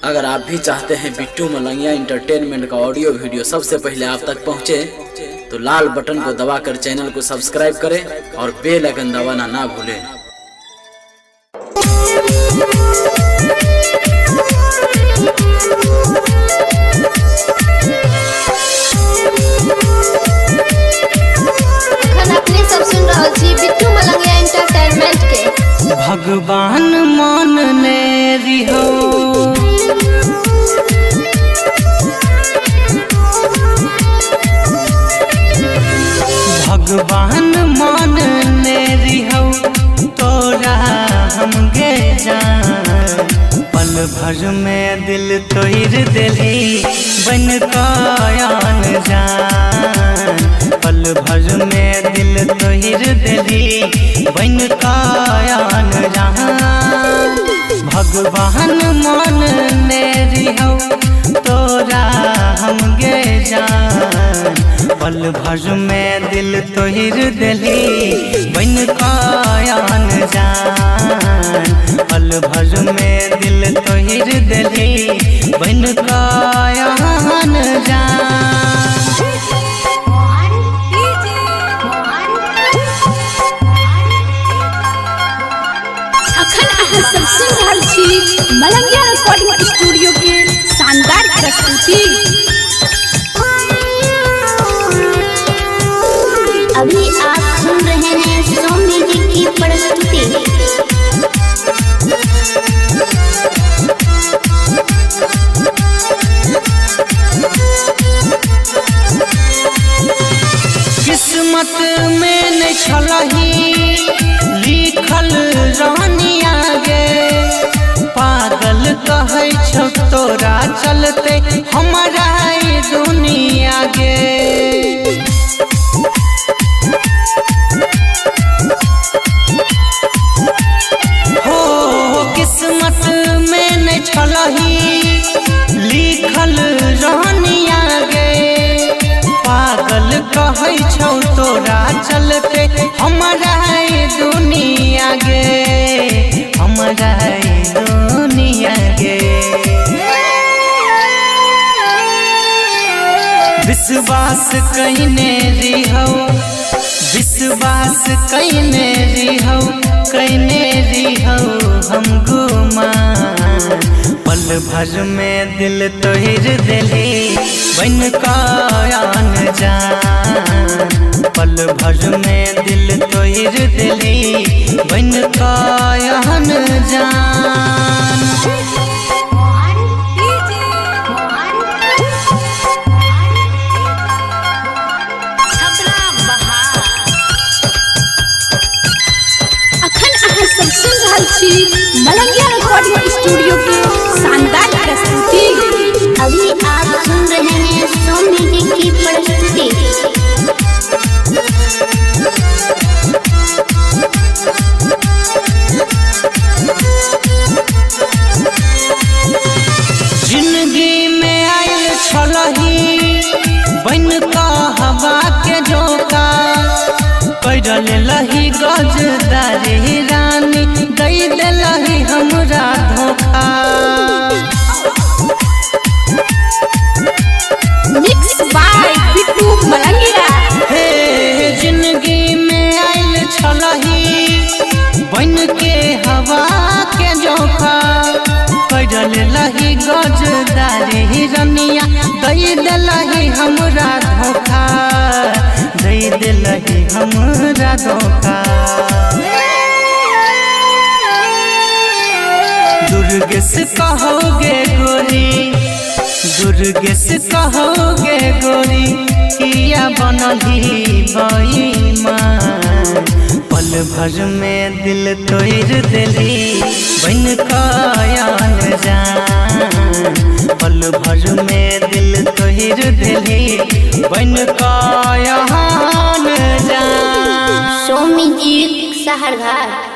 अगर आप भी चाहते हैं बिट्टू मलंगिया एंटरटेनमेंट का ऑडियो वीडियो सबसे पहले आप तक पहुंचे, तो लाल बटन को दबाकर चैनल को सब्सक्राइब करें और बेल आइकन दबाना ना भूलें। अपने सब सुन रहा छी बिट्टू मलंगिया एंटरटेनमेंट के। भगवान मान ने रिहो भगवान मान ने रिहो तोरा हम गे जान, पल भर में दिल तोड़ दिली बन कायान जान, पल भर में दिल तोड़ दिली बन कायान जान। भगवान मान ने रिहो तोरा हम गे जान, पल भर में दिल तोड़ दिली बन कायान जान, पल भर में दिल तोड़ दिली बन कायान जान। सब सुन रहा छी मलंगिया रिकॉर्डिंग स्टूडियो के शानदार प्रस्तुति। अभी आप सुन रहे हैं सोमी जी की प्रस्तुति। किस्मत में नहीं छलही लिखल रानी आगे, पागल कहे छो तोरा चलते हमारा दुनिया गे। हो किस्मत में नहीं छलही लिखल रानी आगे, पागल कहे छो तोरा चलते हमारा दुनिया गे, हमारा दुनिया गे। विश्वास कईने रिहो, विश्वास कईने रिहो, कईने रिहो हम गुमान, पल भर में दिल तोड़ दिली बन कायान जान, पल भर में दिल तोड़ दिली बन कायान जान। सब सुन रहा छी मलंगिया रिकॉर्डिंग स्टूडियो के शानदार प्रस्तुति। अभी आप सुन रहे हैं सोमी जी की प्रस्तुति। जिंदगी में आयल छलही बन का हवा के झोंका, पैदल लही गजदारी रानी दई दिलही हमरा धोखा। Mix by Bittu Malangiya. हे जिंदगी में आयल छलही बन के हवा के झोंका, पैदल लही गजदारी रनिया दई दिलही हमरा धोखा, दई दिलही हमरा धोखा। दुर्गेश कहोगे गोरी, दुर्गेश कहोगे गोरी किया बनली बेईमान, पल भर में दिल तोड़ दिली बन कायान जान, पल भर में दिल तोड़ दिली बन कायान जान। सोमी जी सहरघाट।